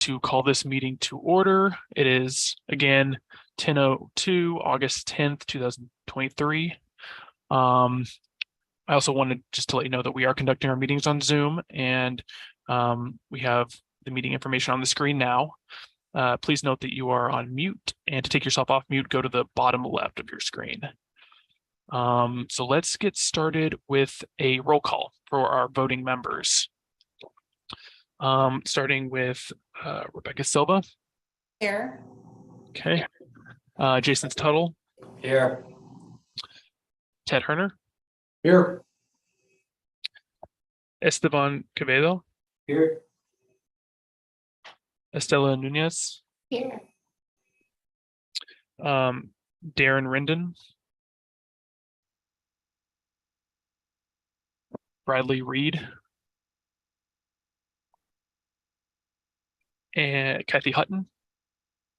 to call this meeting to order. It is again 10:02, August 10th, 2023. I also wanted just to let you know that we are conducting our meetings on Zoom, and we have the meeting information on the screen now. Please note that you are on mute, and to take yourself off mute, go to the bottom left of your screen. So let's get started with a roll call for our voting members. Starting with Rebecca Silva. Here. Okay. Jason Tuttle. Here. Ted Herner. Here. Esteban Quevedo. Here. Estela Nunez. Here. Darren Rinden. Bradley Reed. And Kathy Hutton.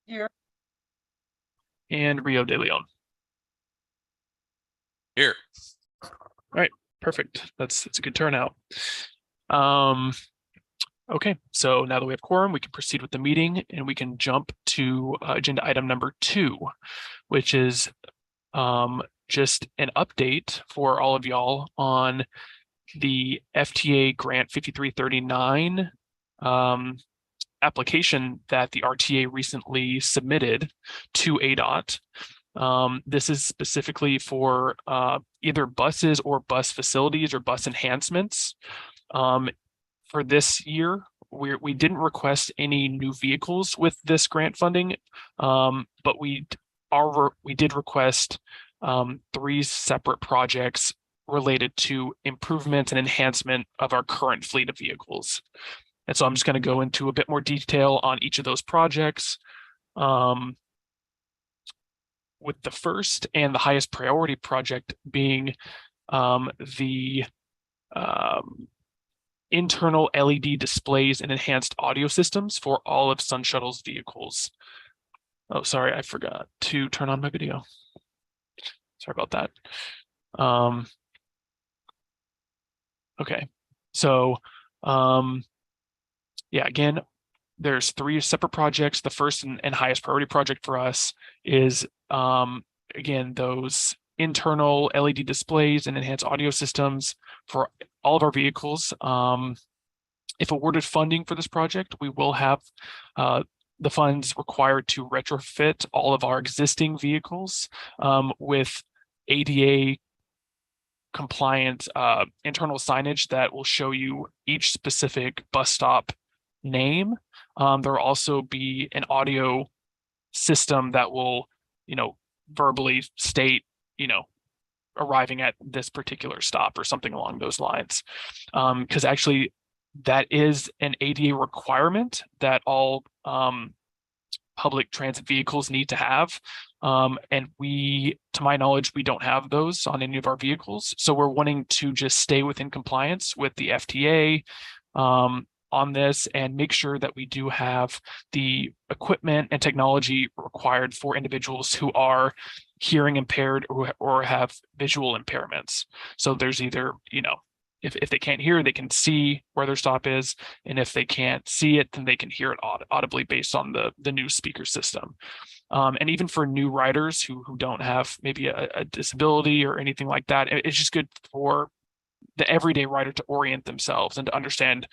Here. And Rio De Leon. Here. All right, perfect. That's a good turnout. Okay, so now that we have quorum, we can proceed with the meeting, and we can jump to agenda item number 2, which is just an update for all of y'all on the FTA Grant 5339 application that the RTA recently submitted to ADOT. This is specifically for either buses or bus facilities or bus enhancements. For this year, we didn't request any new vehicles with this grant funding, but we did request 3 separate projects related to improvements and enhancement of our current fleet of vehicles. And so I'm just going to go into a bit more detail on each of those projects. With the first and the highest priority project being the internal LED displays and enhanced audio systems for all of Sun Shuttle's vehicles. Oh, sorry, I forgot to turn on my video. Sorry about that. Okay, so yeah, again, there's 3 separate projects. The first and highest priority project for us is, again, those internal LED displays and enhanced audio systems for all of our vehicles. If awarded funding for this project, we will have the funds required to retrofit all of our existing vehicles with ADA compliant internal signage that will show you each specific bus stop name. There will also be an audio system that will, verbally state, arriving at this particular stop or something along those lines. Because actually that is an ADA requirement that all public transit vehicles need to have. And to my knowledge, we don't have those on any of our vehicles. So we're wanting to just stay within compliance with the FTA on this and make sure that we do have the equipment and technology required for individuals who are hearing impaired or have visual impairments. So there's either, if they can't hear, they can see where their stop is. And if they can't see it, then they can hear it audibly based on the new speaker system. And even for new riders who don't have maybe a disability or anything like that, it's just good for the everyday rider to orient themselves and to understand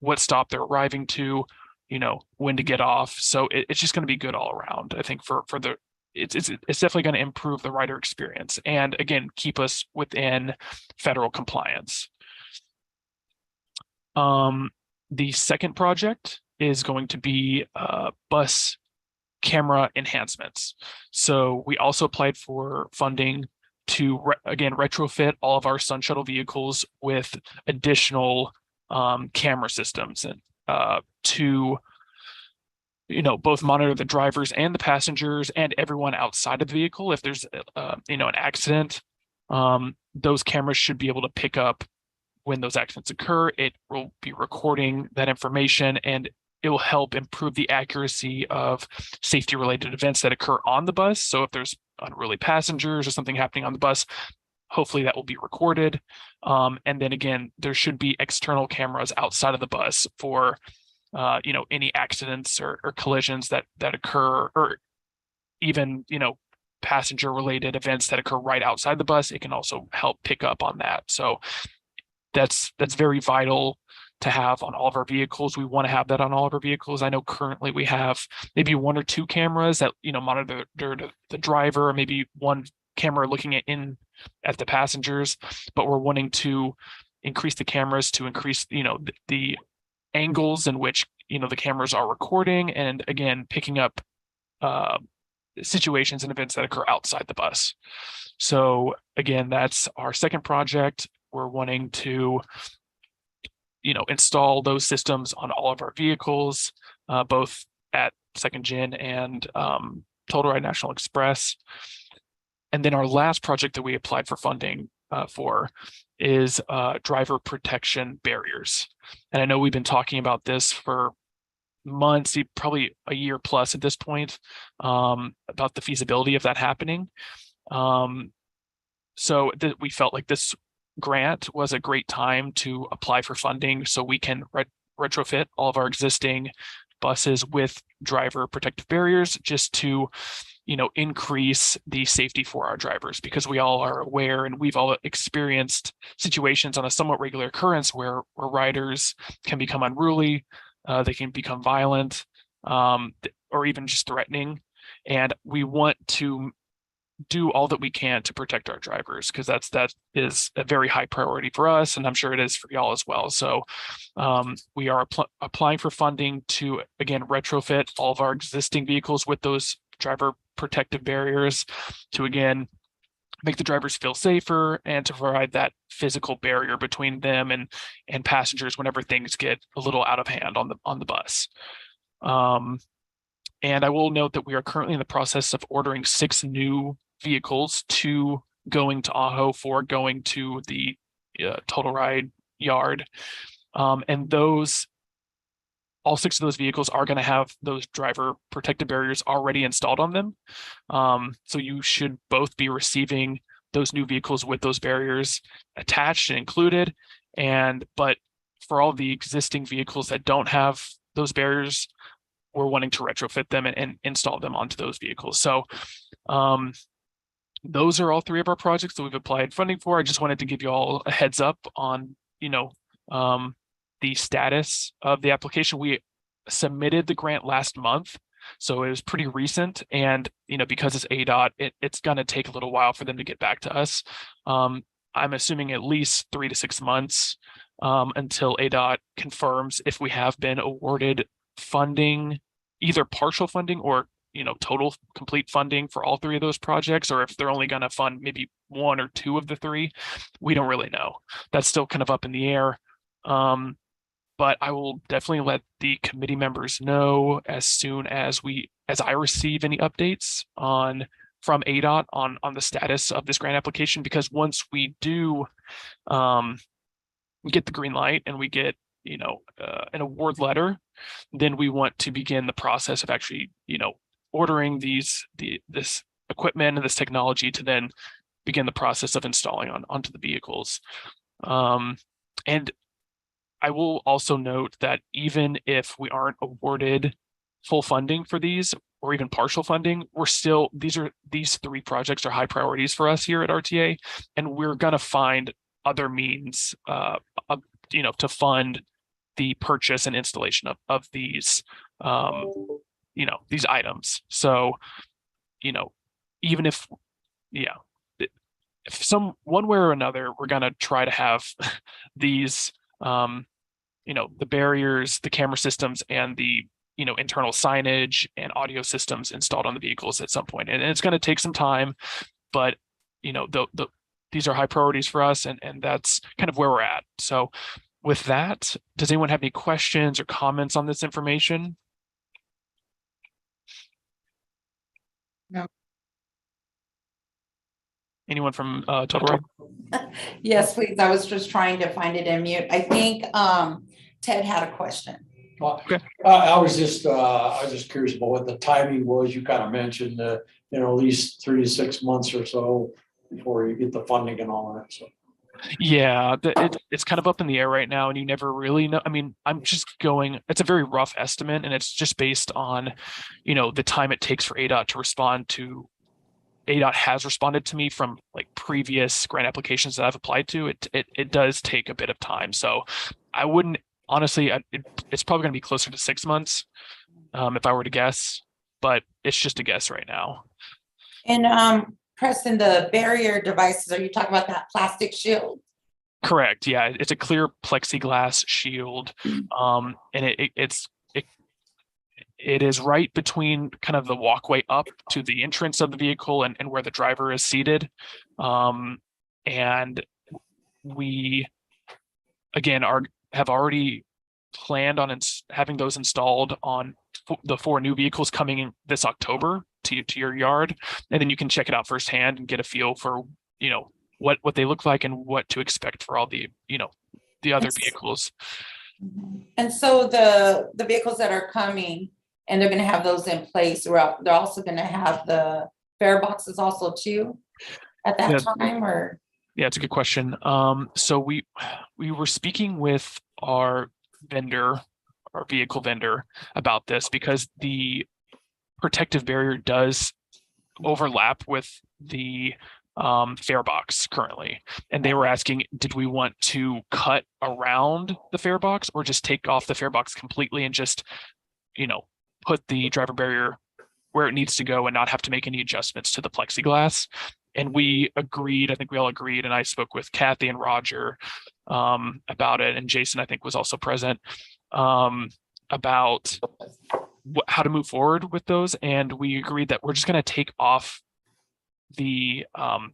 what stop they're arriving to, when to get off. So it's just going to be good all around. I think it's definitely going to improve the rider experience and, again, keep us within federal compliance. The second project is going to be bus camera enhancements. So we also applied for funding to again retrofit all of our Sun Shuttle vehicles with additional camera systems and to both monitor the drivers and the passengers and everyone outside of the vehicle. If there's an accident, those cameras should be able to pick up when those accidents occur. It will be recording that information, and it will help improve the accuracy of safety related events that occur on the bus. So if there's unruly passengers or something happening on the bus, hopefully that will be recorded. And then again, there should be external cameras outside of the bus for any accidents or collisions that occur, or even, passenger related events that occur right outside the bus. It can also help pick up on that. So that's very vital to have on all of our vehicles. We want to have that on all of our vehicles. I know currently we have maybe one or two cameras that, monitor the driver, or maybe one camera looking at the passengers, but we're wanting to increase the cameras to increase, the angles in which, the cameras are recording, and again, picking up situations and events that occur outside the bus. So again, that's our second project. We're wanting to, install those systems on all of our vehicles, both at Second Gen and Total Ride National Express. And then our last project that we applied for funding for is driver protection barriers. And I know we've been talking about this for months, probably a year plus at this point, about the feasibility of that happening. So we felt like this grant was a great time to apply for funding so we can retrofit all of our existing buses with driver protective barriers, just to increase the safety for our drivers, because we all are aware and we've all experienced situations on a somewhat regular occurrence where riders can become unruly, they can become violent, or even just threatening. And we want to do all that we can to protect our drivers, because that is a very high priority for us, and I'm sure it is for y'all as well. So we are applying for funding to, again, retrofit all of our existing vehicles with those driver protective barriers, to again make the drivers feel safer and to provide that physical barrier between them and passengers whenever things get a little out of hand on the bus. And I will note that we are currently in the process of ordering 6 new vehicles, 2 going to Ajo, 4 going to the Total Ride yard. And all 6 of those vehicles are going to have those driver protective barriers already installed on them. So you should both be receiving those new vehicles with those barriers attached and included. But for all the existing vehicles that don't have those barriers, we're wanting to retrofit them and install them onto those vehicles. So those are all 3 of our projects that we've applied funding for. I just wanted to give you all a heads up on, the status of the application. We submitted the grant last month, so it was pretty recent. And, because it's ADOT, it's going to take a little while for them to get back to us. I'm assuming at least 3 to 6 months until ADOT confirms if we have been awarded funding, either partial funding or total complete funding for all 3 of those projects, or if they're only going to fund maybe 1 or 2 of the 3. We don't really know. That's still kind of up in the air. But I will definitely let the committee members know as soon as I receive any updates from ADOT on the status of this grant application, because once we do get the green light and we get an award letter, then we want to begin the process of actually ordering this equipment and this technology to then begin the process of installing onto the vehicles. And I will also note that even if we aren't awarded full funding for these, or even partial funding, these 3 projects are high priorities for us here at RTA, and we're going to find other means to fund the purchase and installation of these these items. So even if one way or another, we're going to try to have these the barriers, the camera systems, and the internal signage and audio systems installed on the vehicles at some point. And it's going to take some time, but these are high priorities for us, and that's kind of where we're at. So with that, does anyone have any questions or comments on this information? No. Anyone from Total Ride? Yes, please. I was just trying to find it in mute. I think Ted had a question. Well, Okay. I was just curious about what the timing was. You kind of mentioned, at least 3 to 6 months or so before you get the funding and all that. So Yeah, it's kind of up in the air right now, and you never really know. I mean, I'm just going, it's a very rough estimate, and it's just based on, the time it takes for ADOT to respond to. ADOT has responded to me from like previous grant applications that I've applied to. It does take a bit of time, so I wouldn't honestly. It's probably going to be closer to 6 months, if I were to guess, but it's just a guess right now. And Preston, the barrier devices, are you talking about that plastic shield? Correct. Yeah, it's a clear plexiglass shield, and it is right between kind of the walkway up to the entrance of the vehicle and where the driver is seated. And we again have already planned on having those installed on the 4 new vehicles coming in this October to your yard, and then you can check it out firsthand and get a feel for what they look like and what to expect for all the other vehicles. And so the vehicles that are coming, and they're going to have those in place throughout, they're also going to have the fare boxes also too at that time, or? Yeah, it's a good question. So we were speaking with our vehicle vendor about this, because the protective barrier does overlap with the fare box currently, and they were asking, did we want to cut around the fare box or just take off the fare box completely and just put the driver barrier where it needs to go and not have to make any adjustments to the plexiglass. And we agreed, I think we all agreed, and I spoke with Kathy and Roger about it, and Jason, I think, was also present, about how to move forward with those. And we agreed that we're just going to take off the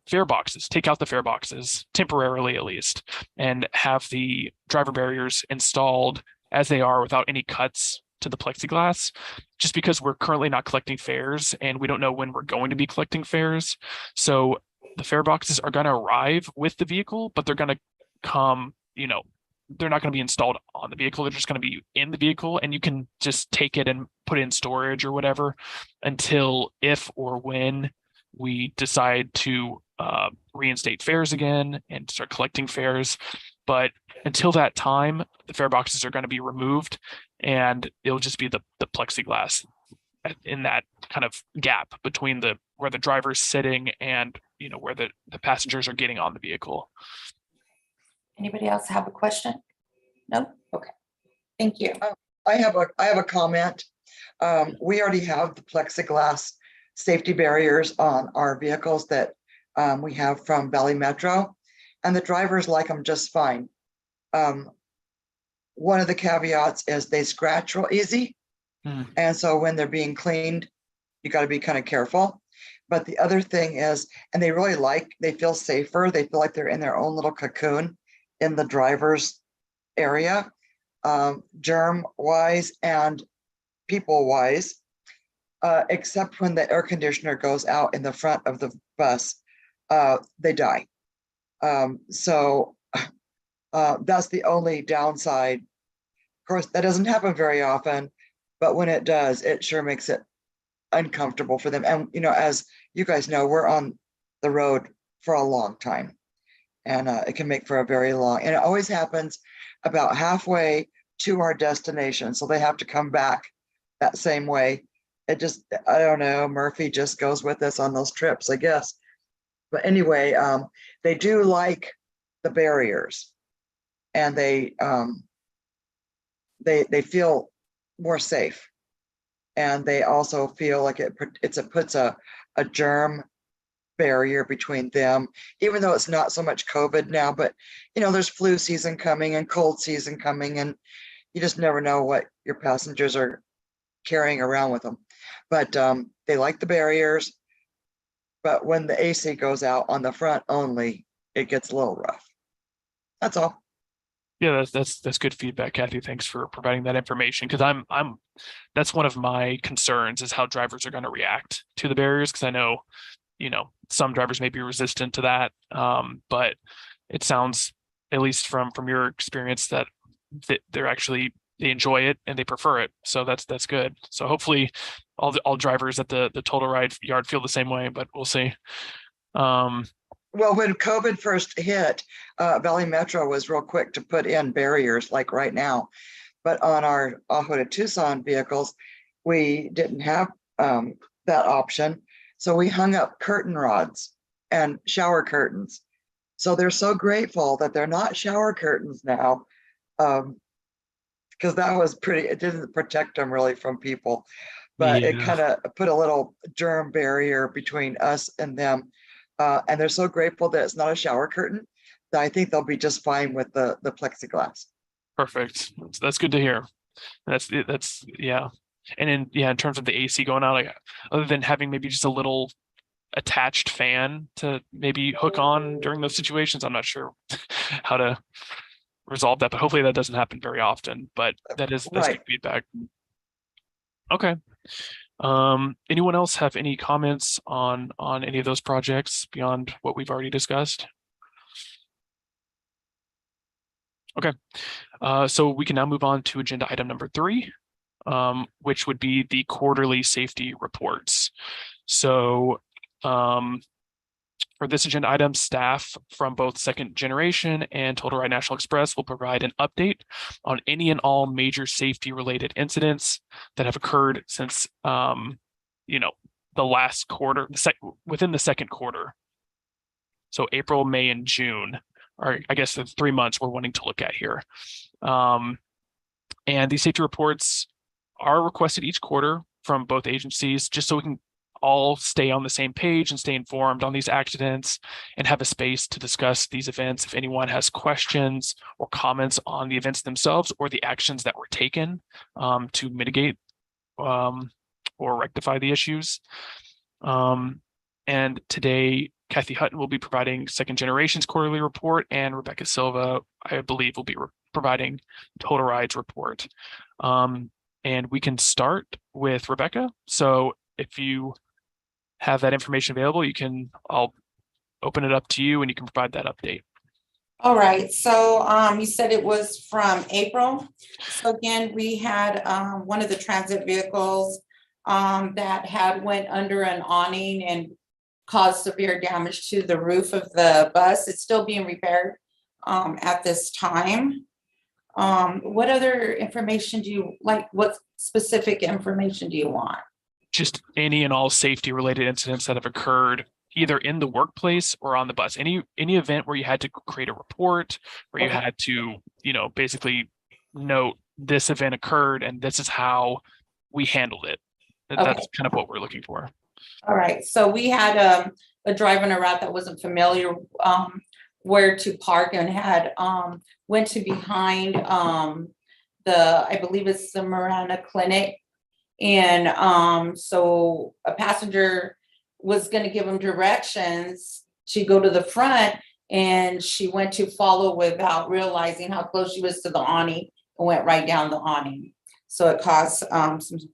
fare boxes, take out the fare boxes temporarily at least, and have the driver barriers installed as they are without any cuts to the plexiglass, just because we're currently not collecting fares and we don't know when we're going to be collecting fares. So the fare boxes are going to arrive with the vehicle, but they're going to come, they're not going to be installed on the vehicle. They're just going to be in the vehicle, and you can just take it and put it in storage or whatever until, if or when we decide to reinstate fares again and start collecting fares. But until that time, the fare boxes are going to be removed, and it'll just be the plexiglass in that kind of gap between where the driver's sitting and where the passengers are getting on the vehicle. Anybody else have a question? No? Okay. Thank you. I have a comment. We already have the plexiglass safety barriers on our vehicles that we have from Valley Metro, and the drivers like them just fine. One of the caveats is they scratch real easy. And so when they're being cleaned, you got to be kind of careful. But the other thing is, and they feel safer. They feel like they're in their own little cocoon in the driver's area, germ wise and people wise, except when the air conditioner goes out in the front of the bus, they die. So that's the only downside. Of course, that doesn't happen very often, but when it does, it sure makes it uncomfortable for them. And as you guys know, we're on the road for a long time, and it can make for a very long, and it always happens about halfway to our destination. So they have to come back that same way. It just, I don't know, Murphy just goes with us on those trips, I guess. But anyway, they do like the barriers, and they feel more safe, and they also feel like it puts a germ barrier between them, even though it's not so much COVID now. But there's flu season coming and cold season coming, and you just never know what your passengers are carrying around with them. But they like the barriers, but when the AC goes out on the front only, it gets a little rough. That's all. Yeah, that's good feedback, Kathy. Thanks for providing that information, because that's one of my concerns, is how drivers are going to react to the barriers, because I know some drivers may be resistant to that, but it sounds, at least from your experience, that they enjoy it and they prefer it. So that's good. So hopefully all drivers at the Total Ride yard feel the same way, but we'll see. Well, when COVID first hit, Valley Metro was real quick to put in barriers like right now. But on our Ajo to Tucson vehicles, we didn't have that option. So we hung up curtain rods and shower curtains. So they're so grateful that they're not shower curtains now. Because that was pretty, it didn't protect them really from people, but it Yeah. kind of put a little germ barrier between us and them. And they're so grateful that it's not a shower curtain that I think they'll be just fine with the plexiglass. Perfect. That's good to hear. That's yeah. And in terms of the AC going out, like other than having maybe just a little attached fan to maybe hook on during those situations, I'm not sure how to resolve that, but hopefully that doesn't happen very often. But that's good Right. feedback. Okay. Anyone else have any comments on any of those projects beyond what we've already discussed? Okay. So we can now move on to agenda item number 3, which would be the quarterly safety reports. So for this agenda item, staff from both Second Generation and Total Ride National Express will provide an update on any and all major safety related incidents that have occurred since the last quarter, within the second quarter. So April, May, and June, or I guess the 3 months we're wanting to look at here. And these safety reports are requested each quarter from both agencies, just so we can all stay on the same page and stay informed on these accidents and have a space to discuss these events. If anyone has questions or comments on the events themselves or the actions that were taken to mitigate or rectify the issues. And today, Kathy Hutton will be providing Second Generation's quarterly report, and Rebecca Silva, I believe, will be providing Total Ride's report. And we can start with Rebecca. So if you have that information available, I'll open it up to you and you can provide that update. All right, so you said it was from April. So again, we had one of the transit vehicles that had went under an awning and caused severe damage to the roof of the bus. It's still being repaired at this time. What other information do you like? What specific information do you want? Just any and all safety related incidents that have occurred either in the workplace or on the bus. Any event where you had to create a report, where you had to, basically note this event occurred and this is how we handled it. That's kind of what we're looking for. All right, so we had a driver on a route that wasn't familiar where to park and had went to behind I believe it's the Marana Clinic. And so a passenger was going to give him directions to go to the front, and she went to follow without realizing how close she was to the awning and went right down the awning. So it caused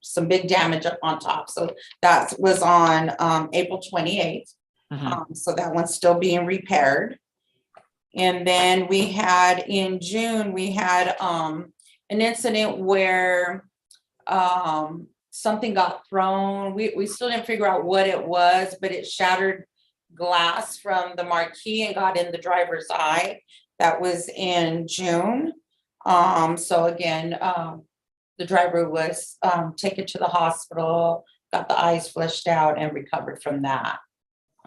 some big damage up on top. So that was on April 28th. Mm-hmm. So that one's still being repaired. And then we had in June, we had an incident where something got thrown. We still didn't figure out what it was, but it shattered glass from the marquee and got in the driver's eye. That was in June. So again, the driver was taken to the hospital, got the eyes flushed out, and recovered from that.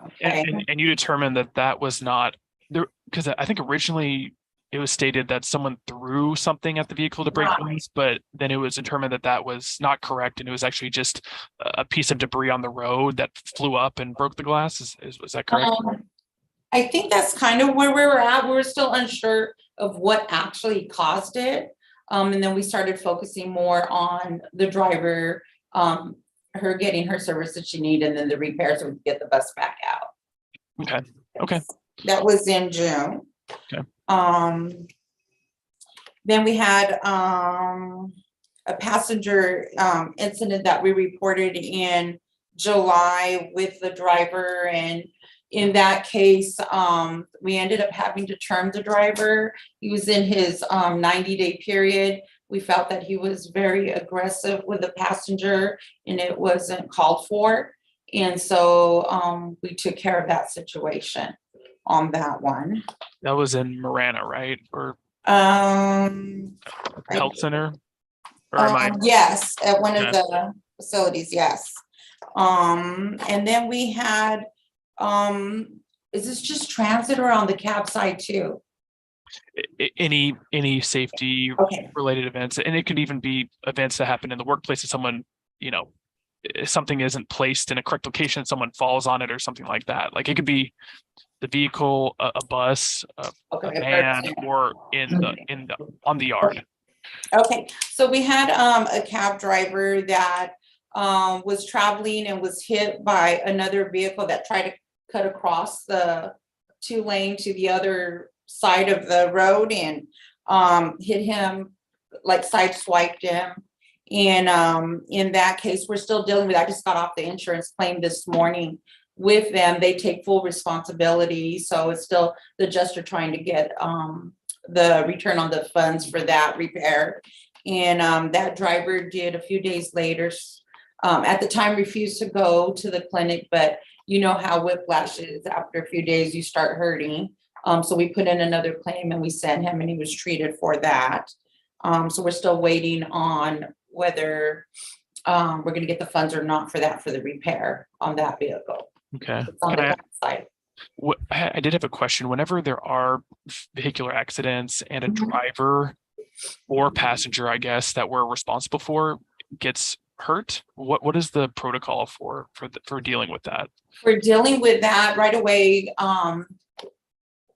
Okay. And you determined that was not there, because I think originally it was stated that someone threw something at the vehicle to break glass, but then it was determined that was not correct, and it was actually just a piece of debris on the road that flew up and broke the glass. Was that correct? I think that's kind of where we were at. We were still unsure of what actually caused it. And then we started focusing more on the driver, her getting her service that she needed, and then the repairs so we could get the bus back out. Okay. That was in June. Okay. Then we had a passenger incident that we reported in July with the driver, and in that case, we ended up having to term the driver. He was in his 90-day period. We felt that he was very aggressive with the passenger and it wasn't called for. And so we took care of that situation. on that one. That was in Marana, right? Or Um, health center? Or am I? yes, at one of Okay. the facilities, yes. And then we had, is this just transit or on the cab side too? Any safety Okay, related events, and it could even be events that happen in the workplace if someone, if something isn't placed in a correct location, someone falls on it or something like that. Like it could be the vehicle, a bus, a okay. van, or on the yard. Okay, so we had a cab driver that was traveling and was hit by another vehicle that tried to cut across the 2 lane to the other side of the road and hit him, like sideswiped him. And in that case, we're still dealing with, I just got off the insurance claim this morning with them. They take full responsibility, so it's still the adjuster trying to get the return on the funds for that repair. And that driver did a few days later, at the time refused to go to the clinic, but you know how whiplash is, after a few days you start hurting. So we put in another claim and we sent him and he was treated for that. So we're still waiting on whether we're gonna get the funds or not for that, for the repair on that vehicle. Okay. It's on the side. I did have a question. Whenever there are vehicular accidents and a driver or passenger, I guess, that we're responsible for gets hurt, what is the protocol for dealing with that? We're dealing with that right away.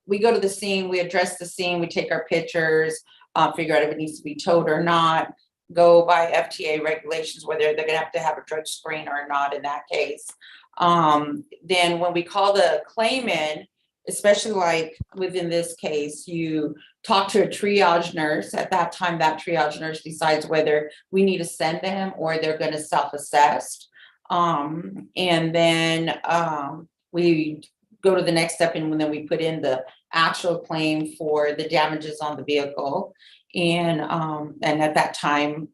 We go to the scene, we address the scene, we take our pictures, figure out if it needs to be towed or not, go by FTA regulations, whether they're gonna have to have a drug screen or not in that case. Then when we call the claim in, especially like within this case, you talk to a triage nurse. At that time, that triage nurse decides whether we need to send them or they're gonna self-assess. And then we go to the next step, and then we put in the actual claim for the damages on the vehicle. And at that time,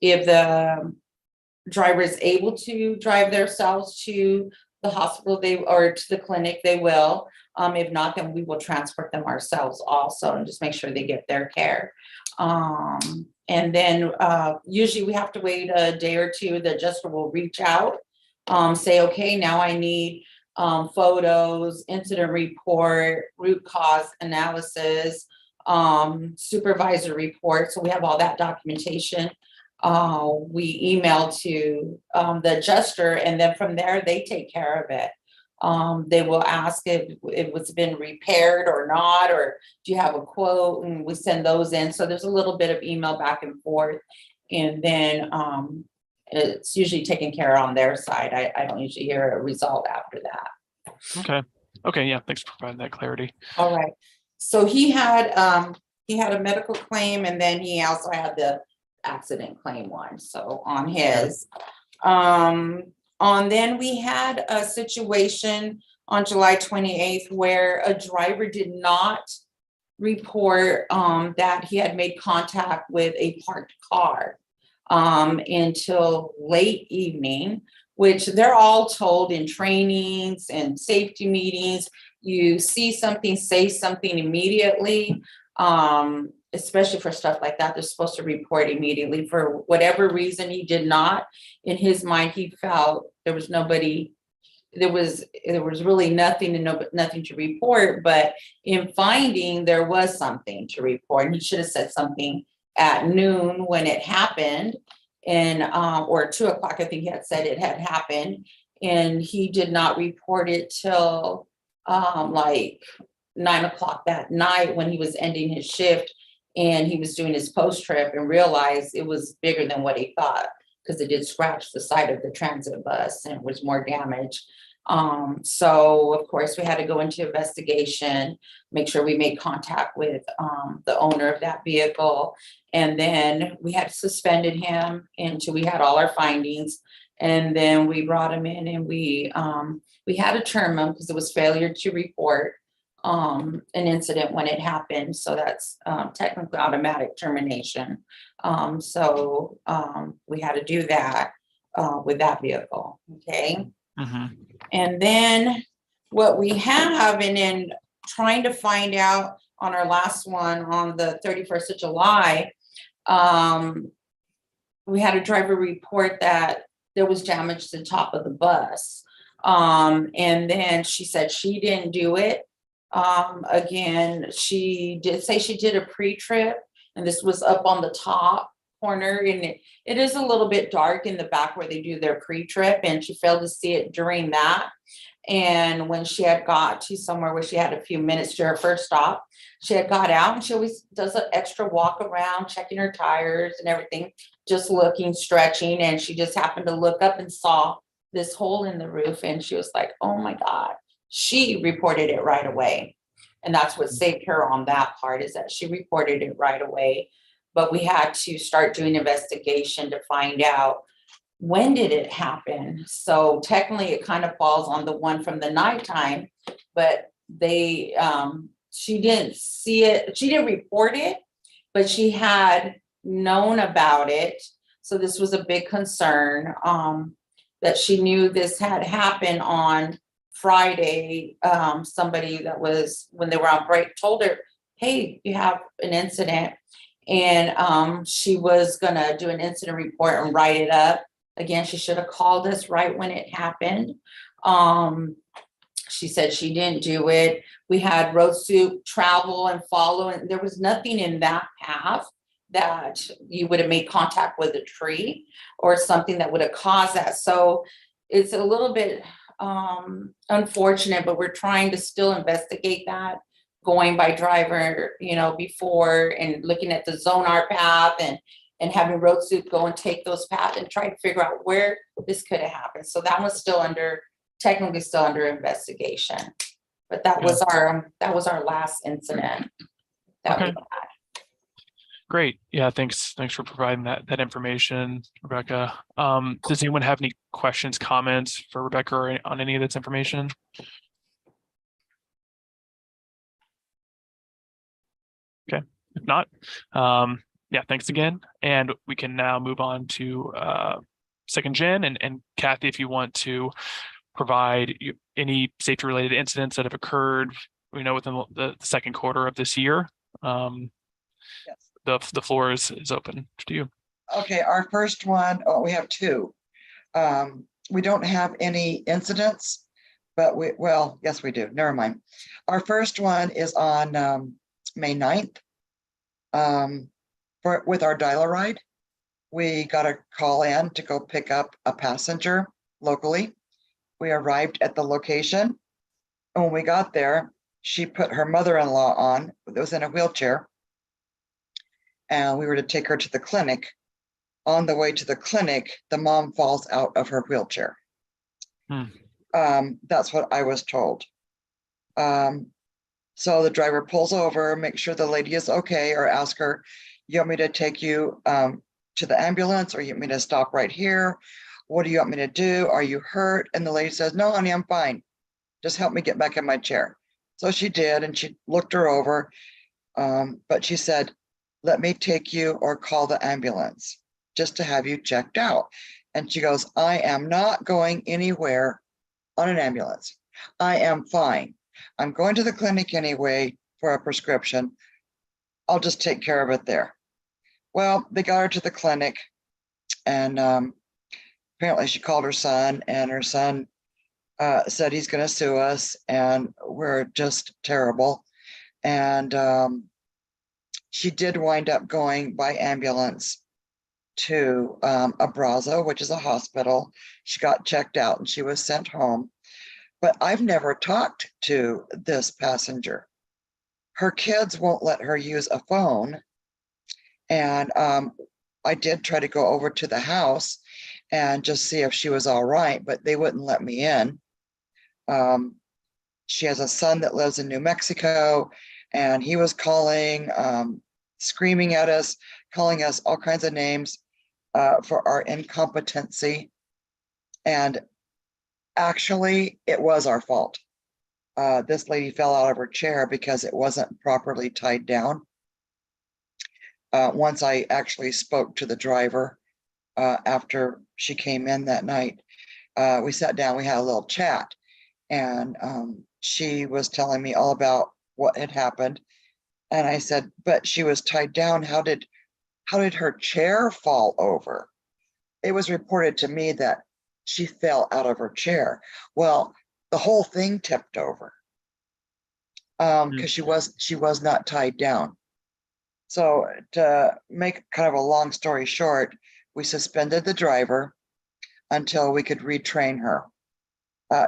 if the driver is able to drive themselves to the hospital, or to the clinic, they will. If not, then we will transport them ourselves also and just make sure they get their care. And then usually we have to wait a day or two. The adjuster will reach out, say, okay, now I need photos, incident report, root cause analysis, supervisor report. So we have all that documentation. We email to the adjuster, and then from there they take care of it. They will ask if it was been repaired or not, or do you have a quote, and we send those in. So there's a little bit of email back and forth, and then it's usually taken care of on their side. I don't usually hear a result after that. Okay, yeah, thanks for providing that clarity. All right, so he had a medical claim, and then he also had the accident claim one, so on his. Then we had a situation on July 28th where a driver did not report that he had made contact with a parked car until late evening, which they're all told in trainings and safety meetings. You see something, say something immediately. Especially for stuff like that, they're supposed to report immediately. For whatever reason, he did not. In his mind, he felt there was nobody, there was really nothing and nothing to report. But in finding, there was something to report. And he should have said something at noon when it happened, and or 2 o'clock. I think he had said it had happened, and he did not report it till like 9 o'clock that night when he was ending his shift. And he was doing his post trip and realized it was bigger than what he thought, because it did scratch the side of the transit bus and it was more damage. So of course we had to go into investigation, make sure we made contact with the owner of that vehicle. And then we had suspended him until we had all our findings. And then we brought him in, and we had adjournment because it was failure to report an incident when it happened. So that's technically automatic termination. So we had to do that with that vehicle. Okay. Mm-hmm. And then what we have, and then trying to find out on our last one on the 31st of July, we had a driver report that there was damage to the top of the bus. And then she said she didn't do it. Again, she did say she did a pre-trip, and this was up on the top corner, and it is a little bit dark in the back where they do their pre-trip, and she failed to see it during that. And when she had got to somewhere where she had a few minutes to her first stop, she had got out, and she always does an extra walk around, checking her tires and everything, just looking, stretching. And she just happened to look up and saw this hole in the roof. And she was like, oh my God. She reported it right away. And that's what saved her on that part, is that she reported it right away. But we had to start doing investigation to find out, when did it happen? So technically it kind of falls on the one from the nighttime, but she didn't see it. She didn't report it, but she had known about it. So this was a big concern, that she knew this had happened on Friday. Somebody that was, when they were on break, told her, hey, you have an incident. And she was gonna do an incident report and write it up. Again, she should have called us right when it happened. She said she didn't do it. We had road soup travel and follow, and there was nothing in that path that you would have made contact with a tree or something that would have caused that. So it's a little bit unfortunate, but we're trying to still investigate that, going by driver, before, and looking at the Zonar path, and having road soup go and take those paths and try to figure out where this could have happened. So that was technically still under investigation. But that was our last incident that we Okay. had. Great. Yeah, thanks for providing that information, Rebecca. Does anyone have any questions, comments for Rebecca or on any of this information? Okay, if not, yeah, thanks again. And we can now move on to second gen, and Kathy, if you want to provide any safety related incidents that have occurred, within the second quarter of this year. Yes. The floor is open to you. Okay, our first one, we have two. We don't have any incidents, but yes, we do. Never mind. Our first one is on May 9th. With our dial-a ride, we got a call in to go pick up a passenger locally. We arrived at the location. And when we got there, she put her mother-in-law on, that was in a wheelchair, and we were to take her to the clinic. On the way to the clinic, the mom falls out of her wheelchair. That's what I was told. So the driver pulls over, makes sure the lady is okay, or ask her, you want me to take you to the ambulance, or you want me to stop right here? What do you want me to do? Are you hurt? And the lady says, no, honey, I'm fine. Just help me get back in my chair. So she did, and she looked her over, but she said, let me take you or call the ambulance just to have you checked out. And she goes, I am not going anywhere on an ambulance. I am fine. I'm going to the clinic anyway for a prescription. I'll just take care of it there. Well, they got her to the clinic, and apparently she called her son, and her son said he's going to sue us, and we're just terrible. And she did wind up going by ambulance to Abrazo, which is a hospital. She got checked out and she was sent home. But I've never talked to this passenger. Her kids won't let her use a phone. And I did try to go over to the house and just see if she was all right, but they wouldn't let me in. She has a son that lives in New Mexico, and he was calling, screaming at us, calling us all kinds of names for our incompetency. And actually, it was our fault. This lady fell out of her chair because it wasn't properly tied down. Once I actually spoke to the driver after she came in that night, we sat down, we had a little chat, And she was telling me all about what had happened. And I said, but she was tied down. How did her chair fall over? It was reported to me that she fell out of her chair. Well, the whole thing tipped over because she was not tied down. So to make kind of a long story short, we suspended the driver until we could retrain her.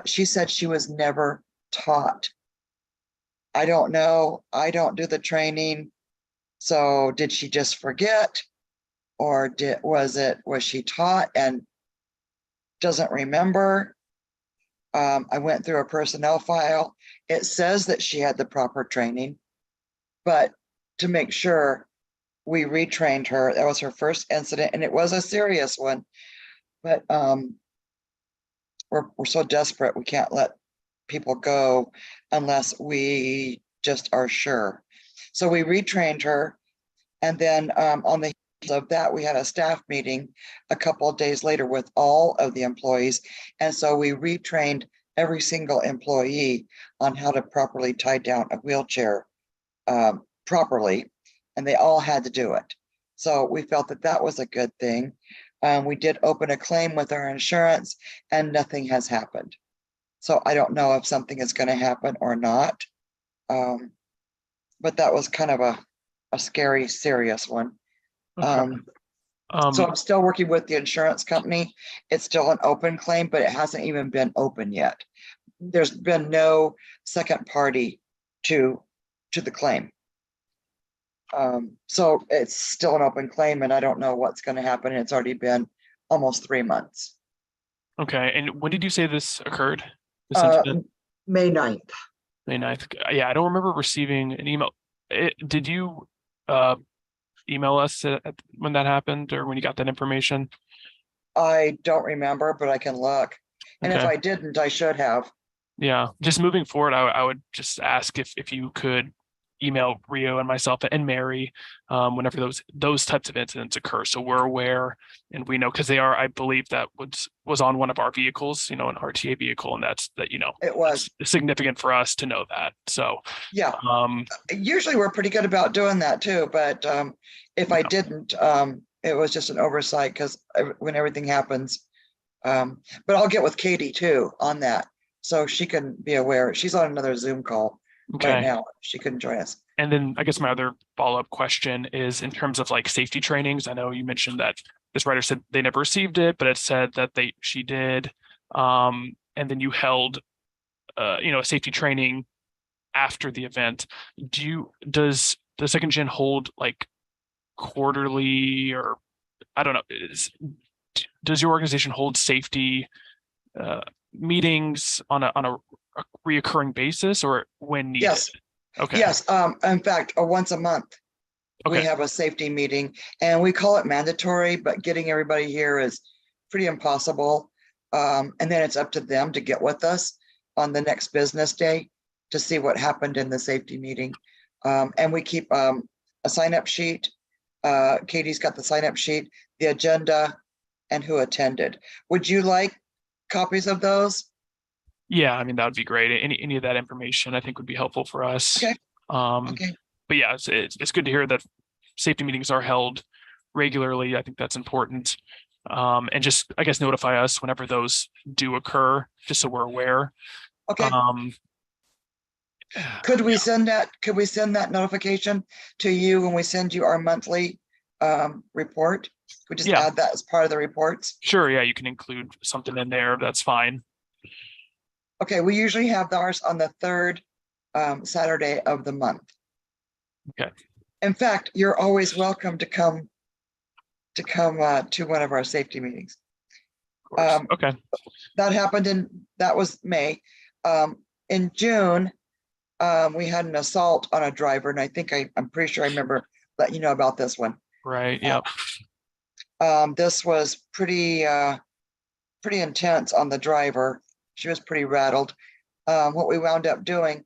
She said she was never taught. I don't know. I don't do the training. So did she just forget? Or was she taught and doesn't remember? I went through a personnel file. It says that she had the proper training, but to make sure, we retrained her. That was her first incident, and it was a serious one. But we're so desperate, we can't let people go unless we just are sure. So we retrained her, and then on the heels of that, we had a staff meeting a couple of days later with all of the employees, and so we retrained every single employee on how to properly tie down a wheelchair properly, and they all had to do it. So we felt that that was a good thing. We did open a claim with our insurance, and nothing has happened. So I don't know if something is going to happen or not. But that was kind of a scary, serious one. Okay. So I'm still working with the insurance company. It's still an open claim, but it hasn't even been open yet. There's been no second party to the claim. So it's still an open claim, and I don't know what's going to happen. It's already been almost 3 months. Okay. And when did you say this occurred? This incident? May 9th. May 9th. Yeah, I don't remember receiving an email. Did you email us when that happened or when you got that information? I don't remember, but I can look. And if Okay. I didn't, I should have. Yeah, just moving forward, I would just ask if you could email Rio and myself and Mary whenever those types of incidents occur, so we're aware and we know, because they are, I believe that was on one of our vehicles, an RTA vehicle, and It was significant for us to know that. So yeah. Usually we're pretty good about doing that too, but if I didn't, it was just an oversight because when everything happens. But I'll get with Katie too on that, so she can be aware. She's on another Zoom call right now. She couldn't join us. And then I guess my other follow-up question is in terms of like safety trainings. I know you mentioned that this writer said they never received it, but it said that she did. And then you held, a safety training after the event. Does the second gen hold like quarterly, or I don't know, does your organization hold safety meetings on a reoccurring basis or when needed? Yes. Okay. Yes. In fact, once a month, we have a safety meeting, and we call it mandatory, but getting everybody here is pretty impossible. And then it's up to them to get with us on the next business day to see what happened in the safety meeting. And we keep a sign-up sheet. Katie's got the sign-up sheet, the agenda, and who attended. Would you like copies of those? Yeah, I mean, that would be great. Any of that information I think would be helpful for us. Okay. Okay. But yeah, it's good to hear that safety meetings are held regularly. I think that's important. And just, I guess, notify us whenever those do occur, just so we're aware. Okay. Could we send that notification to you when we send you our monthly report? We just add that as part of the reports. Sure. Yeah, you can include something in there. That's fine. Okay, we usually have ours on the third Saturday of the month. Okay. In fact, you're always welcome to come to one of our safety meetings. Okay. That happened that was May. In June, we had an assault on a driver, and I think I'm pretty sure I remember letting you know about this one. Right. Yeah. This was pretty intense on the driver. She was pretty rattled. What we wound up doing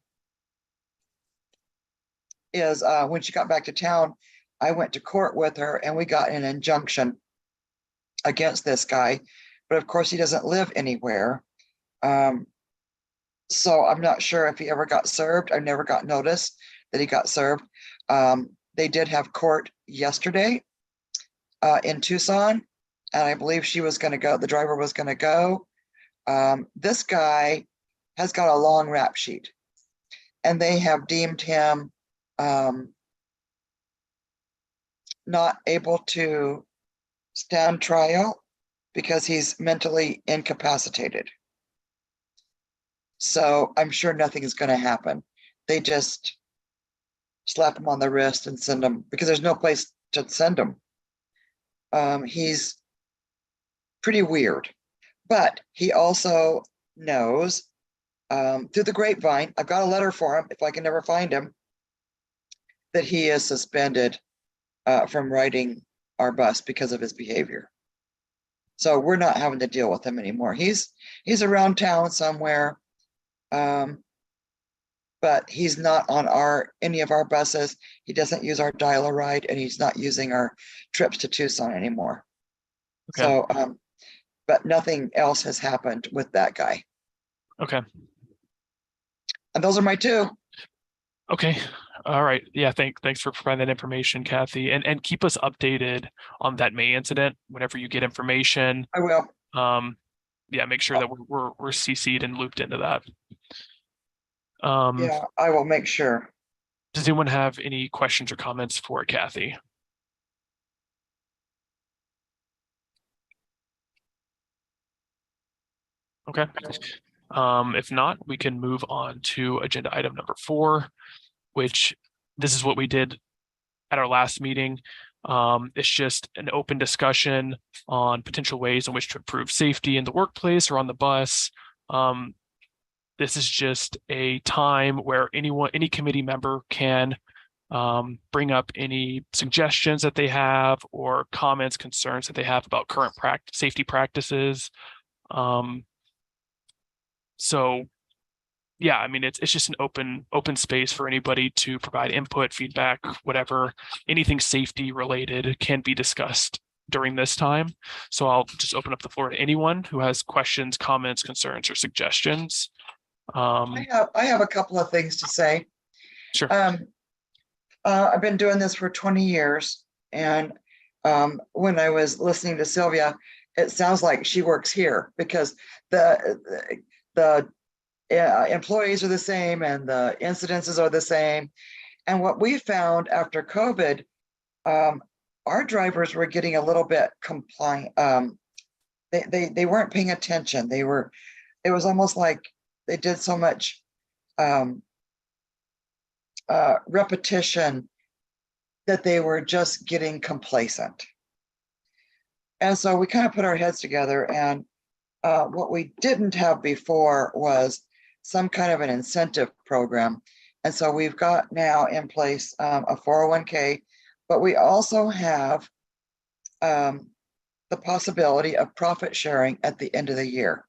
is when she got back to town, I went to court with her, and we got an injunction against this guy. But of course, he doesn't live anywhere. So I'm not sure if he ever got served. I never got notice that he got served. They did have court yesterday in Tucson, and I believe she was going to go. The driver was going to go. This guy has got a long rap sheet, and they have deemed him not able to stand trial because he's mentally incapacitated. So I'm sure nothing is going to happen. They just slap him on the wrist and send him, because there's no place to send him. He's pretty weird, but he also knows through the grapevine, I've got a letter for him if I can never find him, that he is suspended from riding our bus because of his behavior. So we're not having to deal with him anymore. He's around town somewhere, but he's not on any of our buses. He doesn't use our dial-a-ride, and he's not using our trips to Tucson anymore. Okay. So, but nothing else has happened with that guy. Okay. And those are my two. Okay. All right. Yeah. Thanks for providing that information, Kathy, and keep us updated on that May incident whenever you get information. I will. Yeah. Make sure that we're CC'd and looped into that. Yeah, I will make sure. Does anyone have any questions or comments for Kathy? Okay. If not, we can move on to agenda item number 4, which this is what we did at our last meeting. It's just an open discussion on potential ways in which to improve safety in the workplace or on the bus. This is just a time where any committee member can bring up any suggestions that they have or comments, concerns that they have about current safety practices. So yeah, I mean, it's just an open space for anybody to provide input, feedback, whatever, anything safety related can be discussed during this time. So I'll just open up the floor to anyone who has questions, comments, concerns, or suggestions. I have a couple of things to say. Sure. I've been doing this for 20 years. And when I was listening to Sylvia, it sounds like she works here, because the employees are the same and the incidences are the same. And what we found after COVID, our drivers were getting a little bit compliant. They weren't paying attention. It was almost like they did so much repetition that they were just getting complacent. And so we kind of put our heads together, and what we didn't have before was some kind of an incentive program. And so we've got now in place a 401k, but we also have the possibility of profit sharing at the end of the year.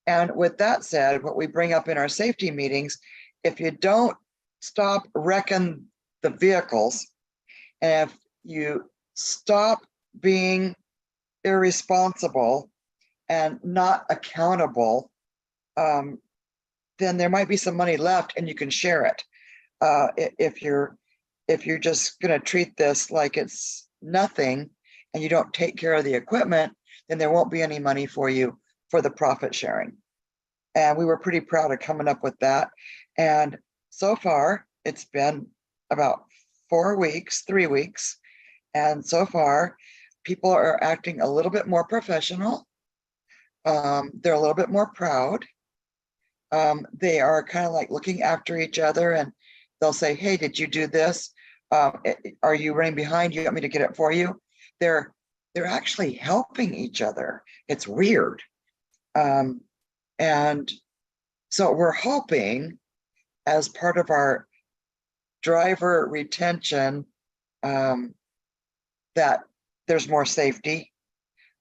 And with that said, what we bring up in our safety meetings, if you don't stop wrecking the vehicles, and if you stop being irresponsible and not accountable, then there might be some money left and you can share it. If you're just going to treat this like it's nothing and you don't take care of the equipment, then there won't be any money for you for the profit sharing. And we were pretty proud of coming up with that. And so far, it's been about 3 weeks. And so far, people are acting a little bit more professional. They're a little bit more proud. They are kind of like looking after each other, and they'll say, hey, did you do this? Are you running behind? You want me to get it for you? They're actually helping each other. It's weird. And so we're hoping, as part of our driver retention, that there's more safety,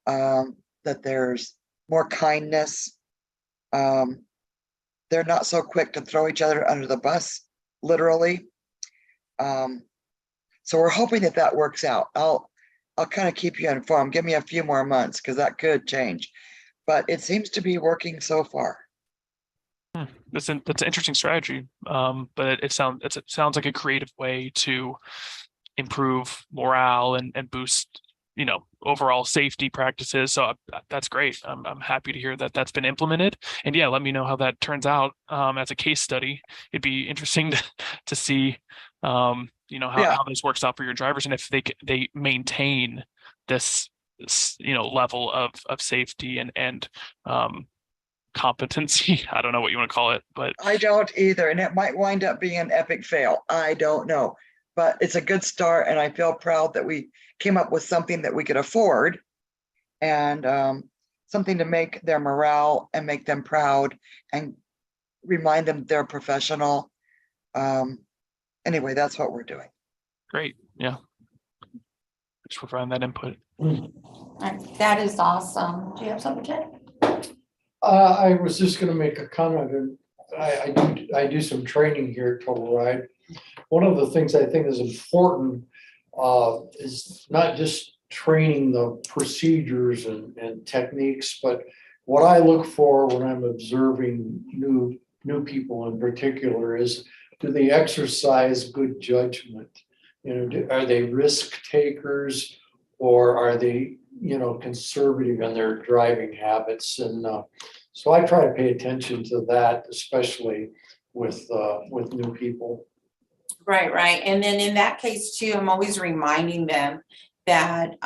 that there's more kindness. They're not so quick to throw each other under the bus, literally. So we're hoping that works out. I'll kind of keep you informed. Give me a few more months, because that could change. But it seems to be working so far. That's an interesting strategy. But it sounds like a creative way to improve morale and boost, overall safety practices. So that's great. I'm happy to hear that that's been implemented. And yeah, let me know how that turns out as a case study. It'd be interesting to see, Yeah, how this works out for your drivers and if they maintain this, level of safety and competency. I don't know what you want to call it, but I don't either. And it might wind up being an epic fail. I don't know. But it's a good start. And I feel proud that we came up with something that we could afford and something to make their morale and make them proud and remind them they're professional. Anyway, that's what we're doing. great. Yeah. Just for providing that input. That is awesome. Do you have something, Ted? I was just gonna make a comment, and I do some training here at Total Ride. One of the things I think is important is not just training the procedures and techniques, but what I look for when I'm observing new people in particular is, do they exercise good judgment? Are they risk takers, or are they, conservative in their driving habits? And so I try to pay attention to that, especially with new people. Right. And then in that case too, I'm always reminding them that,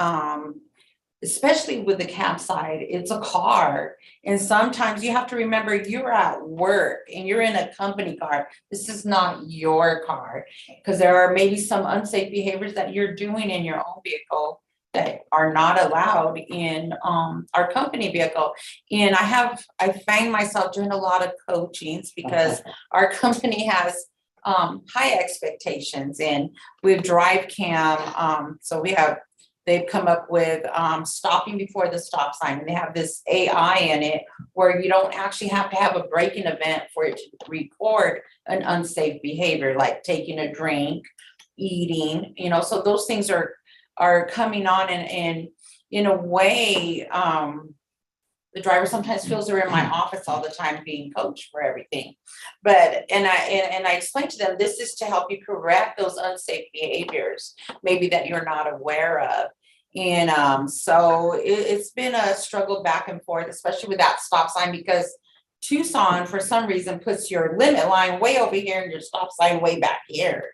especially with the campsite, it's a car. And sometimes you have to remember you're at work and you're in a company car. This is not your car, because there are maybe some unsafe behaviors that you're doing in your own vehicle that are not allowed in our company vehicle. And I find myself doing a lot of coachings because our company has high expectations, and with drive cam, they've come up with stopping before the stop sign, and they have this AI in it where you don't actually have to have a braking event for it to record an unsafe behavior, like taking a drink, eating, so those things are coming on, and in a way, the driver sometimes feels they're in my office all the time being coached for everything. But I explained to them, this is to help you correct those unsafe behaviors, maybe that you're not aware of. And so it's been a struggle back and forth, especially with that stop sign, because Tucson, for some reason, puts your limit line way over here and your stop sign way back here.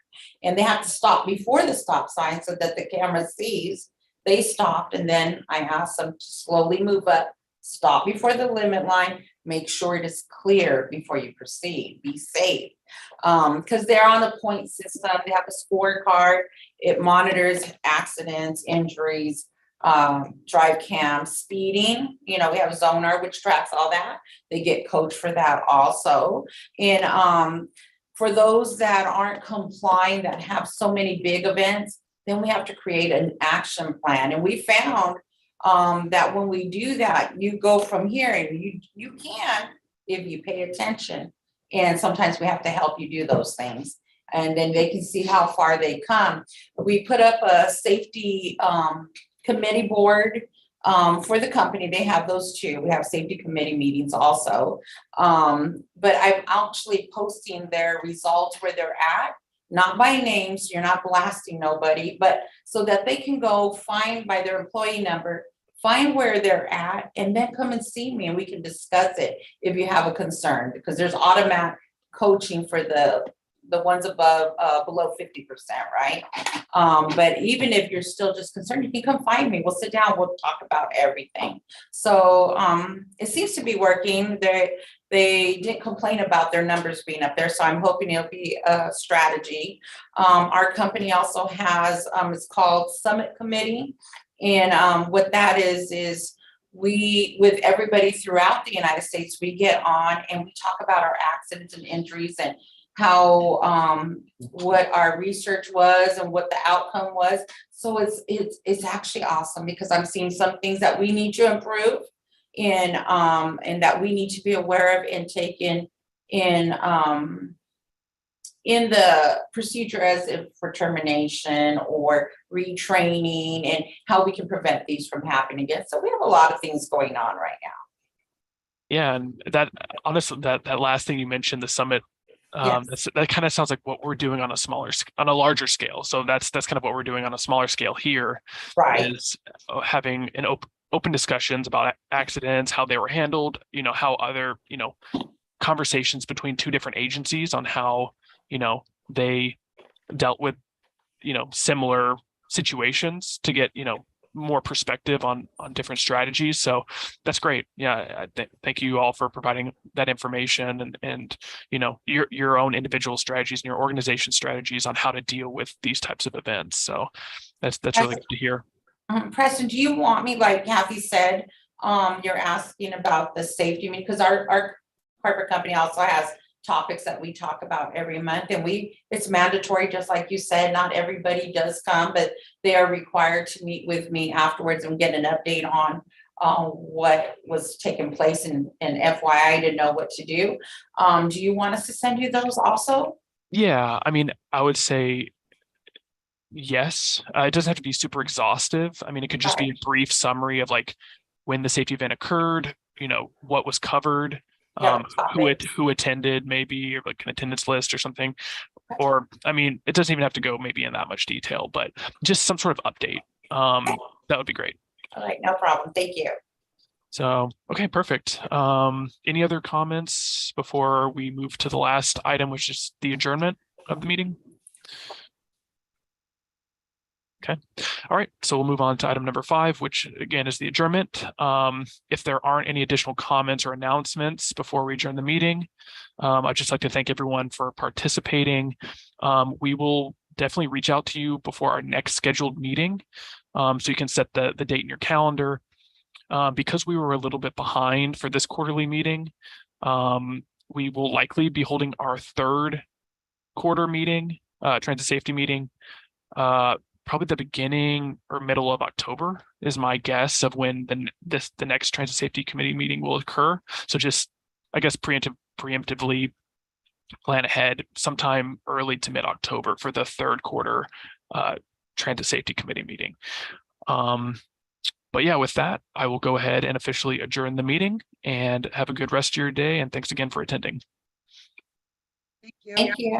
And they have to stop before the stop sign so that the camera sees they stopped. And then I asked them to slowly move up, stop before the limit line, make sure it is clear before you proceed, be safe. Because they're on a point system, they have a scorecard, it monitors accidents, injuries, drive cam, speeding, we have Zonar, which tracks all that. They get coached for that also. And for those that aren't complying, that have so many big events, then we have to create an action plan. And we found that when we do that, you go from here, and you can, if you pay attention. And sometimes we have to help you do those things, and then they can see how far they come. We put up a safety committee board for the company. They have those too. We have safety committee meetings also. But I'm actually posting their results where they're at, not by names, you're not blasting nobody, but so that they can go find by their employee number, find where they're at, and then come and see me, and we can discuss it if you have a concern, because there's automatic coaching for the ones above, below 50%, right? But even if you're still just concerned, you can come find me. We'll sit down, we'll talk about everything. So it seems to be working. They didn't complain about their numbers being up there, so I'm hoping it'll be a strategy. Our company also has, it's called Summit Committee. And what that is we, with everybody throughout the United States, we get on and we talk about our accidents and injuries and how what our research was and what the outcome was. So it's actually awesome, because I'm seeing some things that we need to improve and that we need to be aware of and take in the procedure as if for termination or retraining, and how we can prevent these from happening again. So we have a lot of things going on right now. Yeah, and that honestly, that last thing you mentioned, the summit, Yes. that kind of sounds like what we're doing on on a larger scale. So that's kind of what we're doing on a smaller scale here, Right. is having an open discussions about accidents, how they were handled, how other, conversations between two different agencies on how, they dealt with, similar situations to get, more perspective on different strategies. So that's great. Yeah, thank you all for providing that information and your own individual strategies and your organization strategies on how to deal with these types of events. So that's really good to hear. Preston, do you want me, like Kathy said, you're asking about the safety, because our corporate company also has topics that we talk about every month, and it's mandatory, just like you said, not everybody does come, but they are required to meet with me afterwards and get an update on what was taking place and FYI to know what to do. Do you want us to send you those also? Yeah, I mean, I would say yes. It doesn't have to be super exhaustive. I mean, it could just be a Right. brief summary of like when the safety event occurred, what was covered, Yeah, topics. who attended, maybe, or like an attendance list or something. Or, I mean, it doesn't even have to go maybe in that much detail, but just some sort of update. That would be great. All right, no problem. Thank you. So, okay, perfect. Any other comments before we move to the last item, which is the adjournment of the meeting? Okay. All right. So we'll move on to item number 5, which again is the adjournment. If there aren't any additional comments or announcements before we adjourn the meeting, I'd just like to thank everyone for participating. We will definitely reach out to you before our next scheduled meeting, so you can set the date in your calendar. Because we were a little bit behind for this quarterly meeting, we will likely be holding our third quarter meeting, transit safety meeting, probably the beginning or middle of October is my guess of when the next transit safety committee meeting will occur. So just, I guess, preemptively plan ahead sometime early to mid-October for the third quarter transit safety committee meeting. But yeah, with that, I will go ahead and officially adjourn the meeting, and have a good rest of your day. And thanks again for attending. Thank you. Thank you.